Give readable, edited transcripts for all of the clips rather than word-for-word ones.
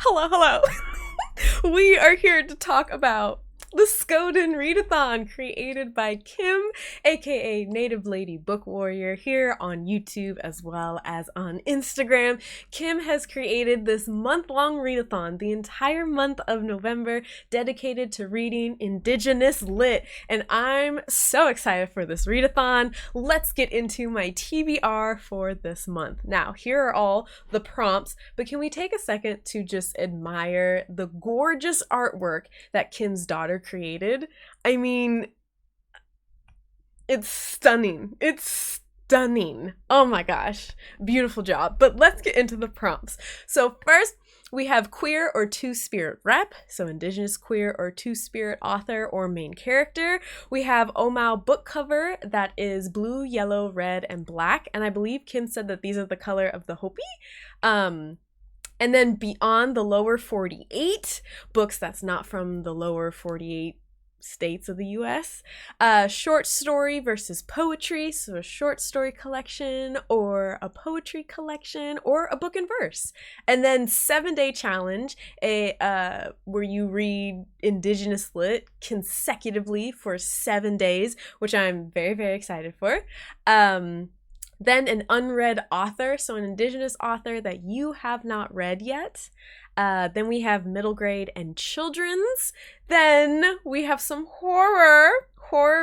Hello. We are here to talk about the Skoden Readathon created by Kim, aka Native Lady Book Warrior, here on YouTube as well as on Instagram. Kim has created this month-long readathon, the entire month of November, dedicated to reading Indigenous lit, and I'm so excited for this readathon. Let's get into my TBR for this month. Now, here are all the prompts, but can we take a second to just admire the gorgeous artwork that Kim's daughter created? I mean, it's stunning. It's stunning. Oh my gosh. Beautiful job. But let's get into the prompts. So first, we have queer or two-spirit rep, so Indigenous queer or two-spirit author or main character. We have Omao book cover that is blue, yellow, red, and black, and I believe Kim said that these are the color of the Hopi. And then beyond the lower 48 books that's not from the lower 48 states of the US, short story versus poetry, so a short story collection or a poetry collection or a book and verse. And then 7-day challenge, where you read Indigenous lit consecutively for 7 days, which I'm very, very excited for. Then an unread author, so an Indigenous author that you have not read yet. Then we have middle grade and children's. Then we have some horror,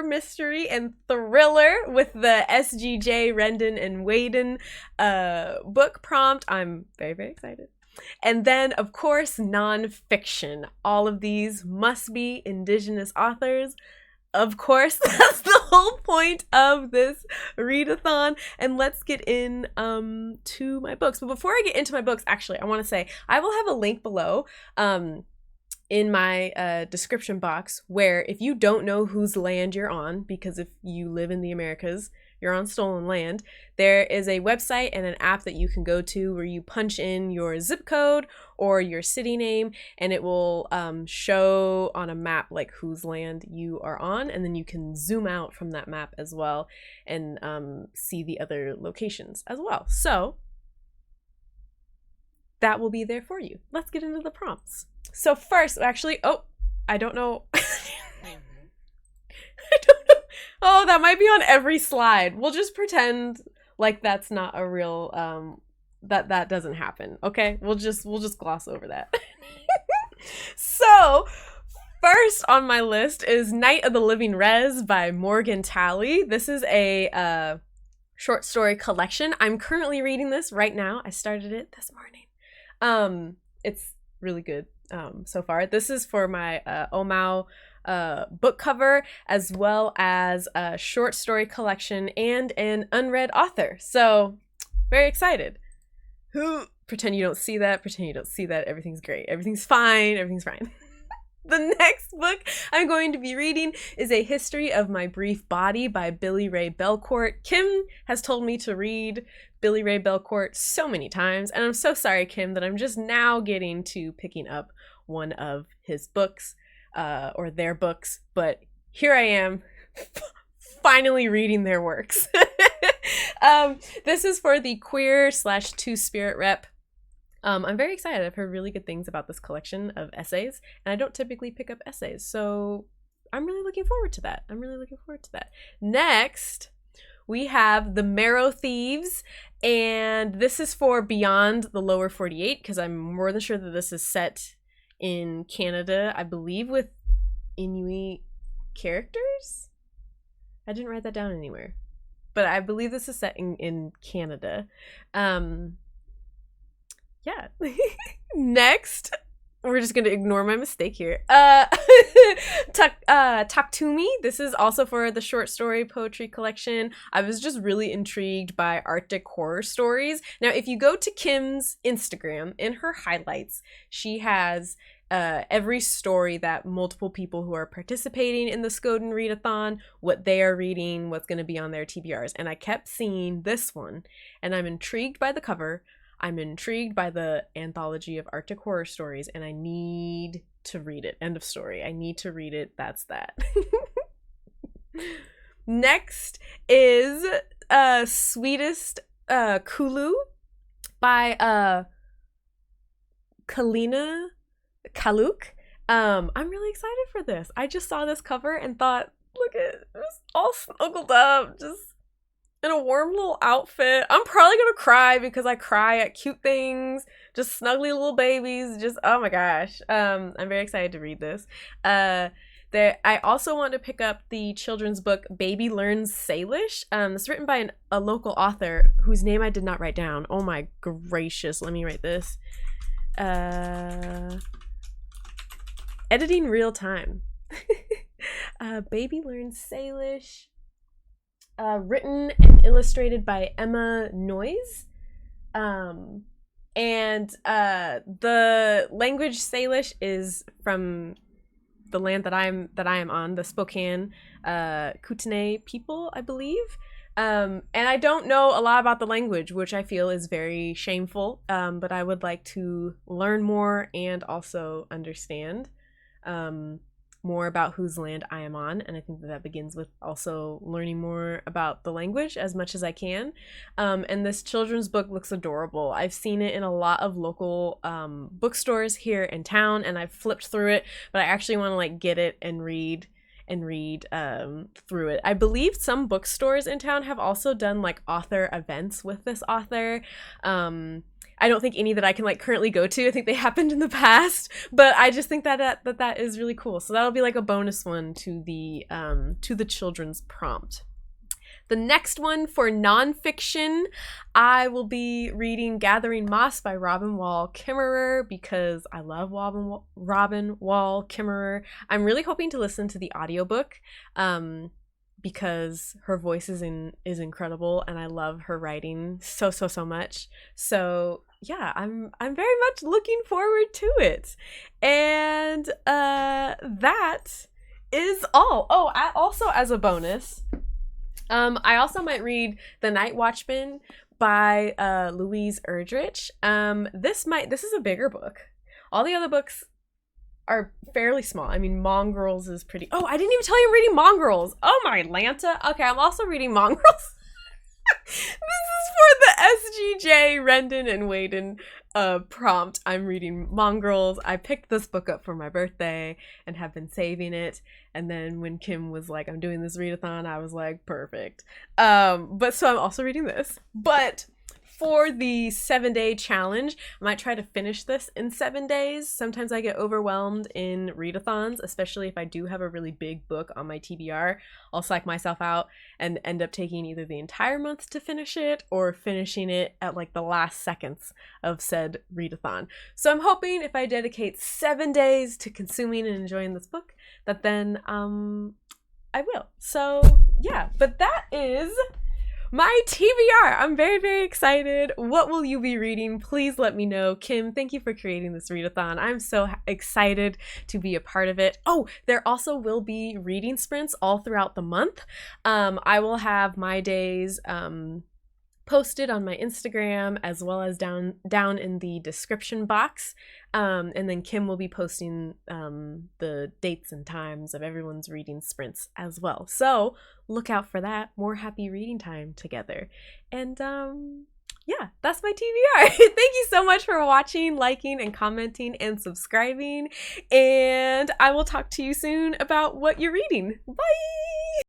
mystery, and thriller with the SGJ, Rendon, and Waden book prompt. I'm very, very excited. And then, of course, nonfiction. All of these must be Indigenous authors. Of course, that's the whole point of this readathon. And let's get in to my books. But before I get into my books, actually, I want to say I will have a link below in my description box where if you don't know whose land you're on, because if you live in the Americas, you're on stolen land, there is a website and an app that you can go to where you punch in your zip code or your city name, and it will show on a map like whose land you are on, and then you can zoom out from that map as well and see the other locations as well. So that will be there for you. Let's get into the prompts. So first, actually, I don't know. I don't know. Oh, that might be on every slide. We'll just pretend like that's not a real, that doesn't happen. Okay, we'll just gloss over that. So first on my list is Night of the Living Rez by Morgan Talley. This is a short story collection. I'm currently reading this right now. I started it this morning. It's really good so far. This is for my Omao book cover, as well as a short story collection and an unread author. So very excited. Pretend you don't see that. Pretend you don't see that. Everything's great. Everything's fine. Everything's fine. The next book I'm going to be reading is A History of My Brief Body by Billy Ray Belcourt. Kim has told me to read Billy Ray Belcourt so many times, and I'm so sorry, Kim, that I'm just now getting to picking up one of his books, or their books, but here I am, finally reading their works. This is for the queer / two-spirit rep. I'm very excited. I've heard really good things about this collection of essays, and I don't typically pick up essays, so I'm really looking forward to that. Next, we have The Marrow Thieves, and this is for beyond the lower 48, because I'm more than sure that this is set in Canada, I believe, with Inuit characters? I didn't write that down anywhere, but I believe this is set in Canada. Yeah. Next, we're just gonna ignore my mistake here. Taktumi. This is also for the short story poetry collection. I was just really intrigued by Arctic horror stories. Now, if you go to Kim's Instagram, in her highlights, she has every story that multiple people who are participating in the Skoden Readathon, what they are reading, what's going to be on their TBRs. And I kept seeing this one, and I'm intrigued by the cover. I'm intrigued by the anthology of Arctic horror stories, and I need to read it. End of story. I need to read it. That's that. Next is Sweetest Kulu by Kalina Kaluk. I'm really excited for this. I just saw this cover and thought, look at this, all snuggled up, just in a warm little outfit. I'm probably gonna cry because I cry at cute things, just snuggly little babies, just oh my gosh. I'm very excited to read this. I also want to pick up the children's book Baby Learns Salish. It's written by a local author whose name I did not write down. Oh my gracious, let me write this. Editing real time. Baby Learns Salish. Written and illustrated by Emma Noyes. And the language Salish is from the land that I am on, the Spokane Kootenai people, I believe. And I don't know a lot about the language, which I feel is very shameful, but I would like to learn more and also understand more about whose land I am on, and I think that begins with also learning more about the language as much as I can. And this children's book looks adorable. I've seen it in a lot of local bookstores here in town, and I've flipped through it, but I actually want to like get it and read through it. I believe some bookstores in town have also done like author events with this author. I don't think any that I can like currently go to. I think they happened in the past, but I just think that is really cool. So that'll be like a bonus one to the children's prompt. The next one for nonfiction, I will be reading Gathering Moss by Robin Wall Kimmerer because I love Robin Wall Kimmerer. I'm really hoping to listen to the audiobook because her voice is incredible and I love her writing so much. So yeah, I'm very much looking forward to it. And that is all. Oh, I also, as a bonus, I also might read The Night Watchman by Louise Erdrich. This is a bigger book. All the other books are fairly small. I mean, Mongrels is pretty... Oh, I didn't even tell you I'm reading Mongrels. Oh my Lanta. Okay, I'm also reading Mongrels. This is for the SGJ Rendon and Waden prompt. I'm reading Mongrels. I picked this book up for my birthday and have been saving it. And then when Kim was like, I'm doing this readathon, I was like, perfect. But so I'm also reading this. But for the 7-day challenge, I might try to finish this in 7 days. Sometimes I get overwhelmed in readathons, especially if I do have a really big book on my TBR. I'll psych myself out and end up taking either the entire month to finish it or finishing it at like the last seconds of said readathon. So I'm hoping if I dedicate 7 days to consuming and enjoying this book, that then I will. So yeah, but that is my TBR. I'm very excited. What will you be reading? Please let me know. Kim, thank you for creating this readathon. I'm so excited to be a part of it. Oh, there also will be reading sprints all throughout the month. I will have my days posted on my Instagram as well as down in the description box. And then Kim will be posting the dates and times of everyone's reading sprints as well. So look out for that. More happy reading time together. And yeah, that's my TBR. Thank you so much for watching, liking, and commenting and subscribing. And I will talk to you soon about what you're reading. Bye!